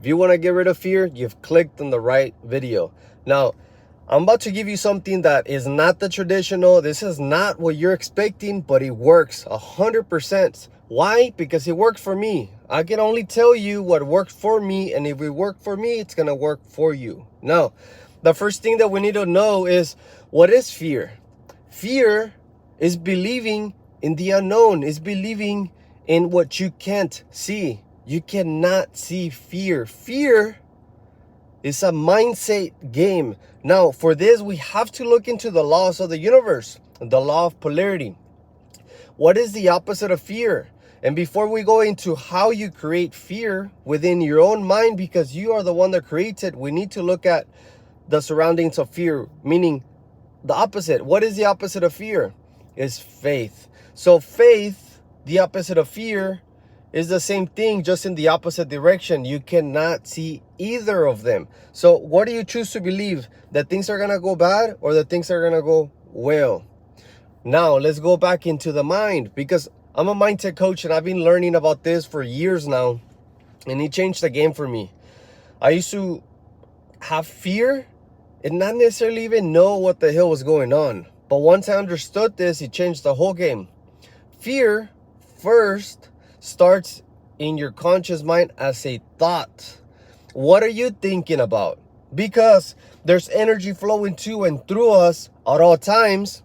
If you want to get rid of fear, you've clicked on the right video. Now, I'm about to give you something that is not the traditional. This is not what you're expecting, but it works 100%. Why? Because it worked for me. I can only tell you what worked for me, and if it worked for me, it's going to work for you. Now, the first thing that we need to know is, what is fear? Fear is believing in the unknown, is believing in what you can't see. You cannot see fear. Fear is a mindset game. Now, for this, we have to look into the laws of the universe, the law of polarity. What is the opposite of fear? And before we go into how you create fear within your own mind, because you are the one that creates it, we need to look at the surroundings of fear, meaning the opposite. What is the opposite of fear? Is faith. So faith, the opposite of fear, is the same thing, just in the opposite direction. You cannot see either of them. So what do you choose to believe? That things are going to go bad or that things are going to go well? Now, let's go back into the mind, because I'm a mindset coach and I've been learning about this for years now, and it changed the game for me. I used to have fear and not necessarily even know what the hell was going on. But once I understood this, it changed the whole game. Fear first starts in your conscious mind as a thought. What are you thinking about? Because there's energy flowing to and through us at all times,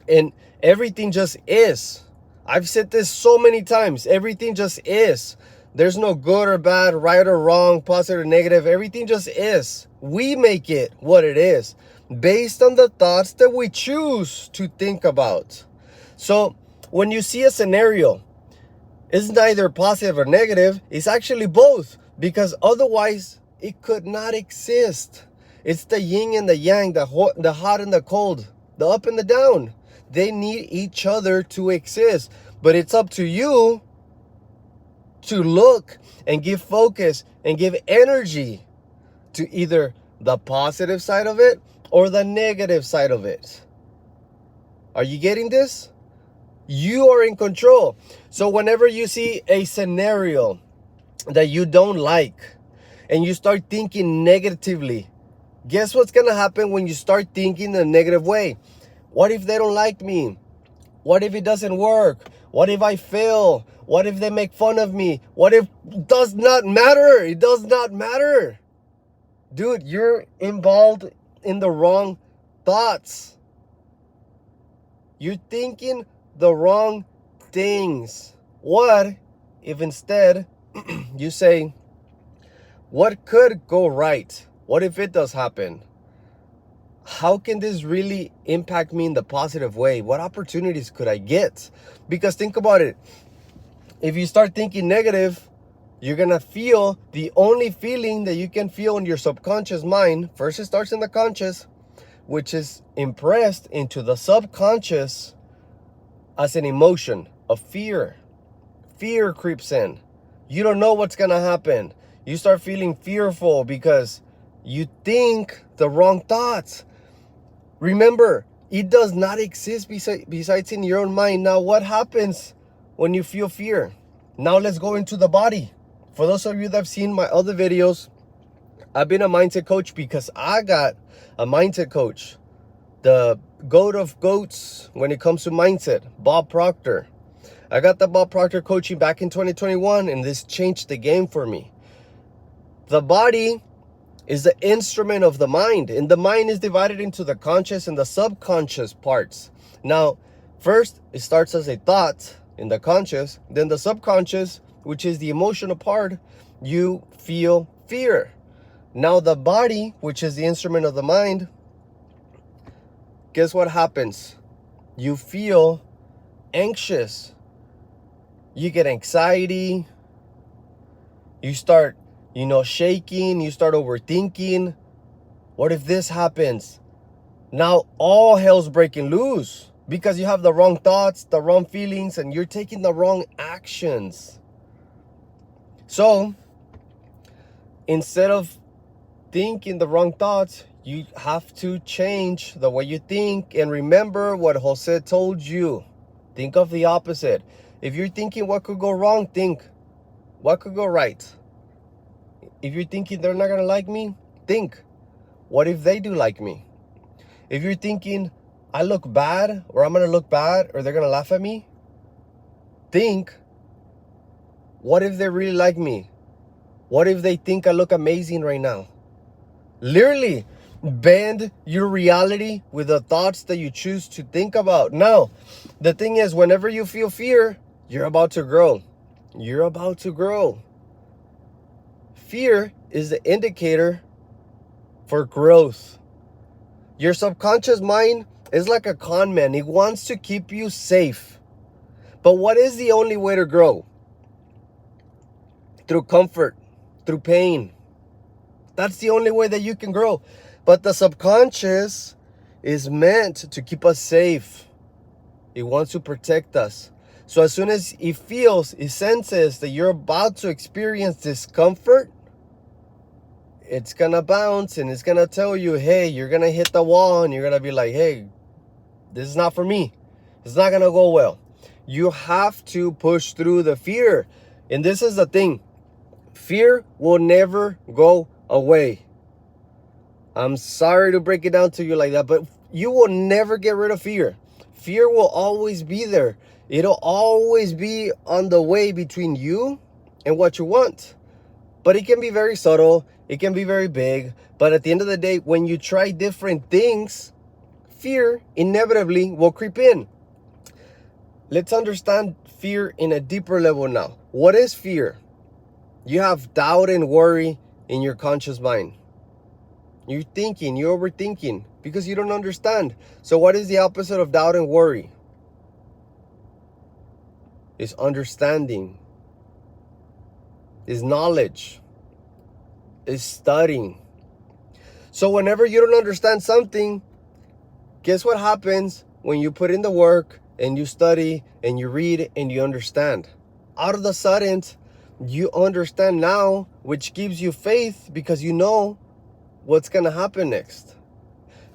and everything just is. I've said this so many times. Everything just is. There's no good or bad, right or wrong, positive or negative. Everything just is. We make it what it is based on the thoughts that we choose to think about. So when you see a scenario, it's neither positive or negative. It's actually both, because otherwise it could not exist. It's the yin and the yang, the hot and the cold, the up and the down. They need each other to exist. But it's up to you to look and give focus and give energy to either the positive side of it or the negative side of it. Are you getting this? You are in control. So whenever you see a scenario that you don't like and you start thinking negatively, guess what's going to happen when you start thinking in a negative way? What if they don't like me? What if it doesn't work? What if I fail? What if they make fun of me? What if it does not matter? It does not matter. Dude, you're involved in the wrong thoughts. You're thinking the wrong things. What if instead you say, what could go right? What if it does happen? How can this really impact me in the positive way? What opportunities could I get? Because think about it. If you start thinking negative, you're going to feel the only feeling that you can feel in your subconscious mind. First, it starts in the conscious, which is impressed into the subconscious as an emotion of fear. Fear creeps in. You don't know what's going to happen. You start feeling fearful because you think the wrong thoughts. Remember, it does not exist besides in your own mind. Now, what happens when you feel fear? Now, let's go into the body. For those of you that have seen my other videos, I've been a mindset coach because I got a mindset coach, the goat of goats when it comes to mindset, Bob Proctor. I got the Bob Proctor coaching back in 2021, and this changed the game for me. The body is the instrument of the mind, and the mind is divided into the conscious and the subconscious parts. Now, first, it starts as a thought in the conscious, then the subconscious, which is the emotional part, you feel fear. Now, the body, which is the instrument of the mind, guess what happens? You feel anxious. You get anxiety. You start shaking, you start overthinking. What if this happens? Now all hell's breaking loose because you have the wrong thoughts, the wrong feelings, and you're taking the wrong actions. So instead of thinking the wrong thoughts, you have to change the way you think. And remember what Jose told you. Think of the opposite. If you're thinking what could go wrong, think what could go right. If you're thinking they're not gonna like me, think, what if they do like me? If you're thinking I look bad, or I'm gonna look bad, or they're gonna laugh at me, think, what if they really like me? What if they think I look amazing right now? Literally, bend your reality with the thoughts that you choose to think about. Now, the thing is, whenever you feel fear, you're about to grow. You're about to grow. Fear is the indicator for growth. Your subconscious mind is like a con man. It wants to keep you safe. But what is the only way to grow? Through comfort, through pain. That's the only way that you can grow. But the subconscious is meant to keep us safe. It wants to protect us. So as soon as it senses that you're about to experience discomfort, it's gonna bounce and it's gonna tell you, hey, you're gonna hit the wall, and you're gonna be like, hey, this is not for me. It's not gonna go well. You have to push through the fear. And this is the thing. Fear will never go away. I'm sorry to break it down to you like that, but you will never get rid of fear. Fear will always be there. It'll always be on the way between you and what you want. But it can be very subtle. It can be very big. But at the end of the day, when you try different things, fear inevitably will creep in. Let's understand fear in a deeper level now. What is fear? You have doubt and worry in your conscious mind. You're thinking, you're overthinking because you don't understand. So what is the opposite of doubt and worry? It's understanding. It's knowledge. It's studying. So whenever you don't understand something, guess what happens when you put in the work and you study and you read and you understand? Out of the sudden, you understand now, which gives you faith because you know what's going to happen next.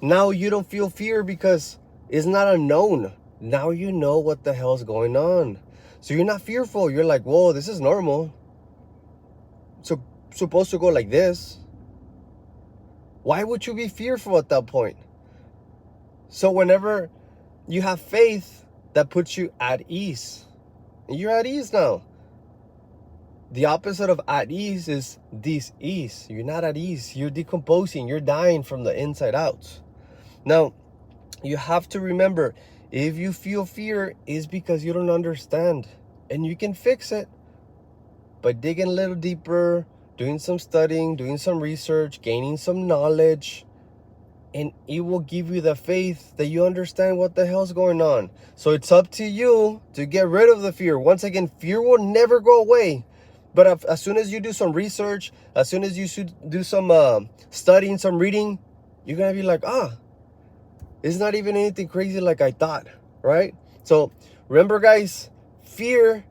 Now you don't feel fear because it's not unknown. Now you know what the hell's going on. So you're not fearful. You're like, whoa, this is normal. So supposed to go like this. Why would you be fearful at that point? So whenever you have faith, that puts you at ease. And you're at ease now. The opposite of at ease is dis-ease. You're not at ease. You're decomposing. You're dying from the inside out. Now, you have to remember, if you feel fear, it's because you don't understand. And you can fix it by digging a little deeper, doing some studying, doing some research, gaining some knowledge. And it will give you the faith that you understand what the hell's going on. So it's up to you to get rid of the fear. Once again, fear will never go away. But as soon as you do some research, as soon as you do some studying, some reading, you're going to be like, it's not even anything crazy like I thought, right? So remember, guys, fear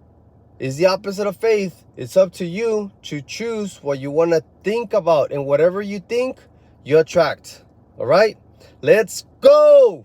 is the opposite of faith. It's up to you to choose what you want to think about. And whatever you think, you attract. All right? Let's go!